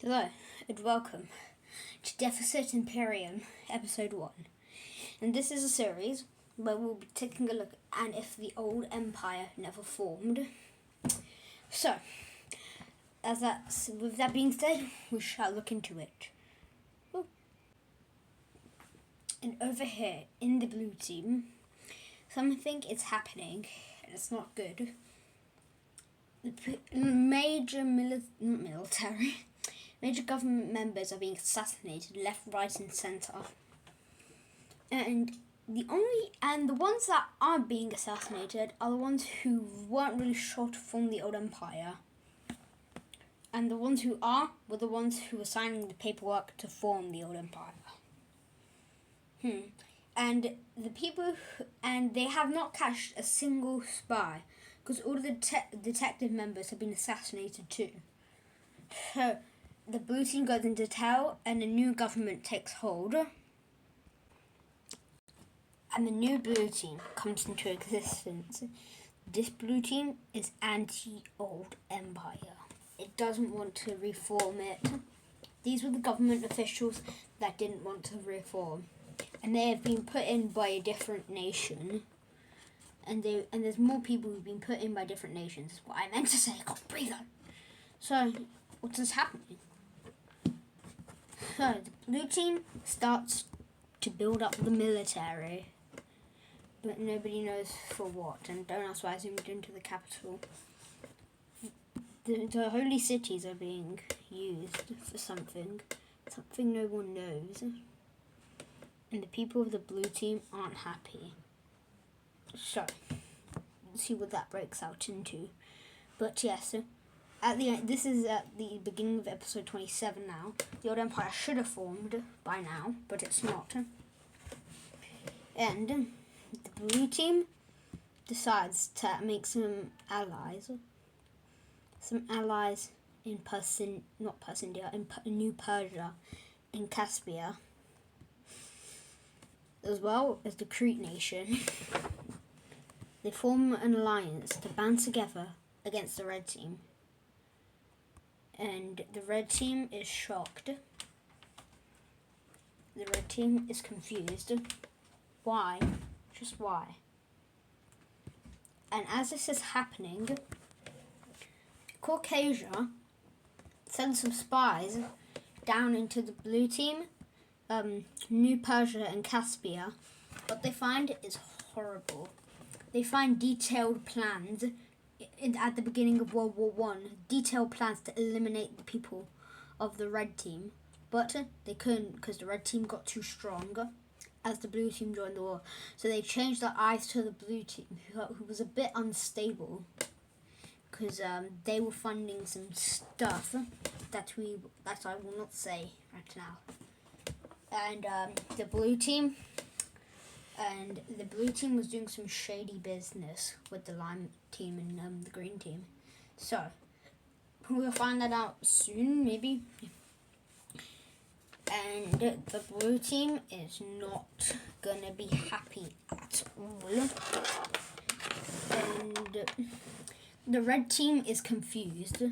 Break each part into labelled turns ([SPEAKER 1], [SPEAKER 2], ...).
[SPEAKER 1] Hello and welcome to Defecit Imperium episode 1. And this is a series where we'll be taking a look at if the old empire never formed. So, with that being said, we shall look into it. And over here in the blue team, something is happening and it's not good. Major government members are being assassinated left, right, and centre. And the ones that aren't being assassinated are the ones who weren't really shot from the old empire. And the ones who are were the ones who were signing the paperwork to form the old empire. And the people they have not catched a single spy because all the detective members have been assassinated too. So the blue team goes into town and a new government takes hold. And the new blue team comes into existence. This blue team is anti-old empire. It doesn't want to reform it. These were the government officials that didn't want to reform. And they have been put in by a different nation. And there's more people who've been put in by different nations. That's what I meant to say. I can't breathe on. So, what is happening? So, the blue team starts to build up the military. But nobody knows for what. And don't ask why I zoomed into the capital. The holy cities are being used for something. Something no one knows. And the people of the blue team aren't happy. So, let's see what that breaks out into. But yes, at the end, this is at the beginning of episode 27 now. The old empire should have formed by now, but it's not. And the blue team decides to make some allies. Some allies in New Persia, in Caspia, as well as the Crete nation. They form an alliance to band together against the red team. And the red team is shocked. The red team is confused. Why? Just why? And as this is happening, Caucasia sends some spies down into the blue team, New Persia and Caspia. What they find is horrible. They find detailed plans at the beginning of World War I, detailed plans to eliminate the people of the red team. But they couldn't because the red team got too strong as the blue team joined the war. So they changed their eyes to the blue team, who was a bit unstable because they were funding some stuff that I will not say right now. And the blue team was doing some shady business with the lime team and the green team. So, we'll find that out soon, maybe. And the blue team is not gonna be happy at all. And the red team is confused.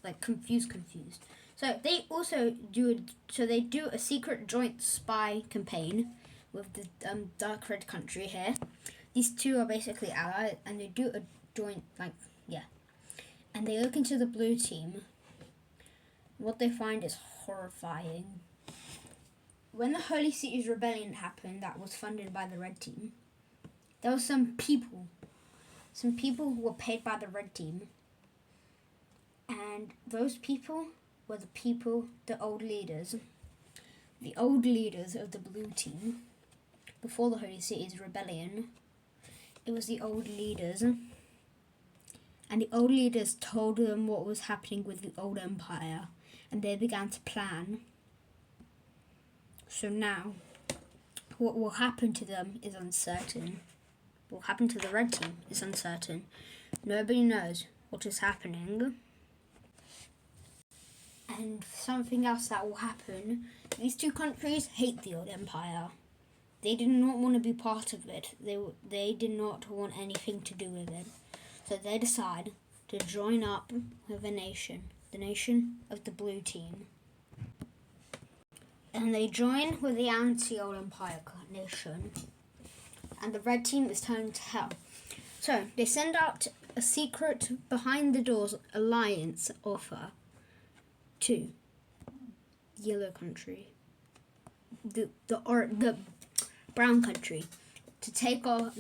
[SPEAKER 1] Like, confused. So, they also do a secret joint spy campaign with the dark red country here. These two are basically allies, and they do a joint, and they look into the blue team. What they find is horrifying. When the Holy Cities Rebellion happened, that was funded by the red team, there were some people who were paid by the red team, and those people were the old leaders of the blue team. Before the Holy Cities Rebellion, it was the old leaders. And the old leaders told them what was happening with the old empire. And they began to plan. So now, what will happen to them is uncertain. What will happen to the red team is uncertain. Nobody knows what is happening. And something else that will happen, these two countries hate the old empire. They did not want to be part of it. They did not want anything to do with it. So they decide to join up with a nation, the nation of the blue team. and they join with the anti-Old Empire nation, and the red team is turning to hell. So they send out a secret behind the doors alliance offer to yellow country, the brown country, to take on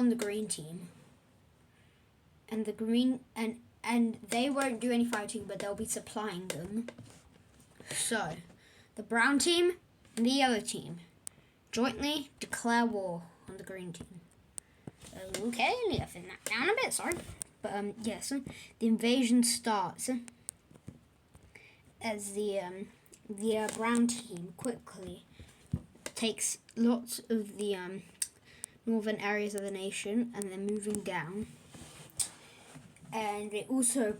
[SPEAKER 1] the green team, and the green and they won't do any fighting, but they'll be supplying them. So the brown team and the yellow team jointly declare war on the green team. Okay, I think that down a bit, sorry. But yes, the invasion starts as the brown team quickly takes lots of the northern areas of the nation, and they're moving down. And they also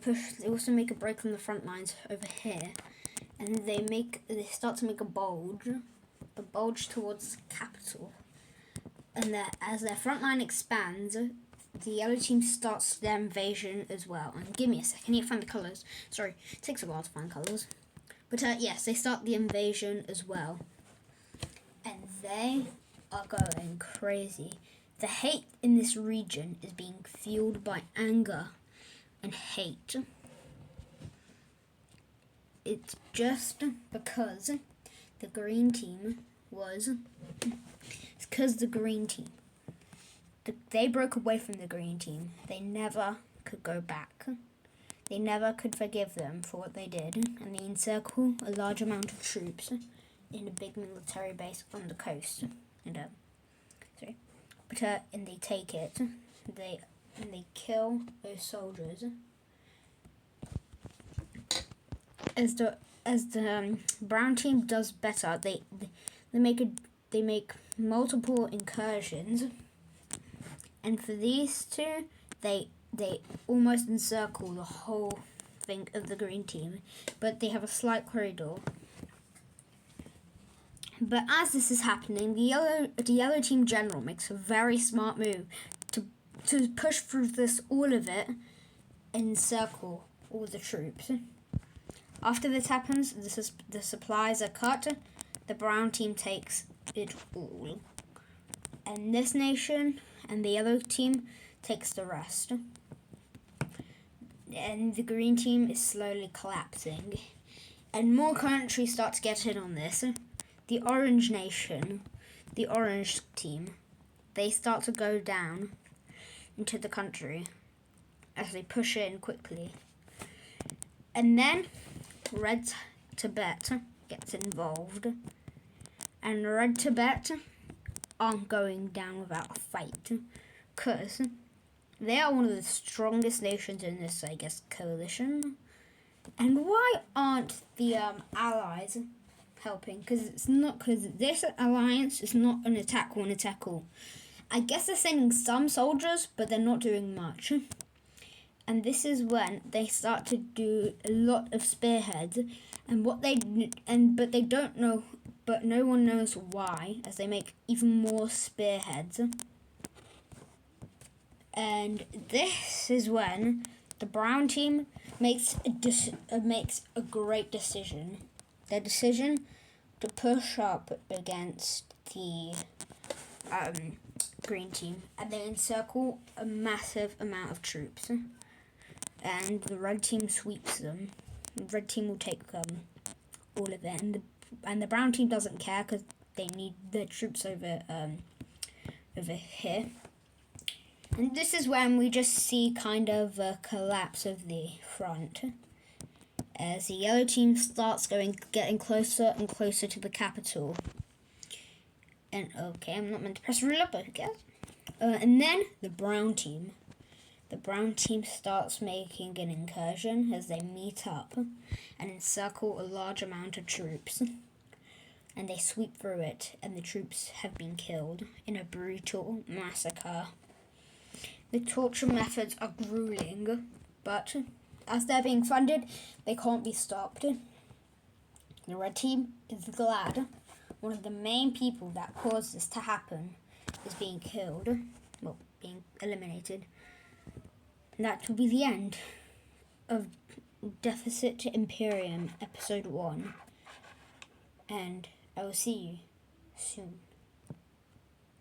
[SPEAKER 1] make a break on the front lines over here, and they start to make a bulge towards the capital. And as their front line expands, the yellow team starts their invasion as well. And give me a second, I need to find the colours. Sorry, it takes a while to find colours. But yes, they start the invasion as well. And they are going crazy. The hate in this region is being fueled by anger and hate. It's just because the green team they broke away from the green team. They never could go back. They never could forgive them for what they did, and they encircle a large amount of troops in a big military base on the coast. And they take it. They kill those soldiers. As the brown team does better, they make multiple incursions, and for these two, they almost encircle the whole thing of the green team, but they have a slight corridor. But as this is happening, the yellow team general makes a very smart move to push through all of it and encircle all the troops. After this happens, the supplies are cut. The brown team takes it all, and this nation and the yellow team takes the rest. And the green team is slowly collapsing, and more countries start to get in on this. The orange nation, the orange team, they start to go down into the country as they push in quickly. And then Red Tibet gets involved, and Red Tibet aren't going down without a fight, because they are one of the strongest nations in this, coalition. And why aren't the allies helping? Because this alliance is not an attack one attack all. I guess they're sending some soldiers, but they're not doing much. And this is when they start to do a lot of spearheads, but they don't know, but no one knows why, as they make even more spearheads. And this is when the brown team makes a great decision. Their decision to push up against the green team, and they encircle a massive amount of troops. And the red team sweeps them. The red team will take all of it, and the brown team doesn't care because they need the troops over here. And this is when we just see kind of a collapse of the front, as the yellow team starts getting closer and closer to the capital. And okay, I'm not meant to press ruler, but who cares? And then the brown team. The brown team starts making an incursion as they meet up and encircle a large amount of troops. And they sweep through it, and the troops have been killed in a brutal massacre. The torture methods are grueling, but as they're being funded, they can't be stopped. The red team is glad one of the main people that caused this to happen is being killed, being eliminated. And that will be the end of Defecit Imperium, Episode 1. and I will see you soon.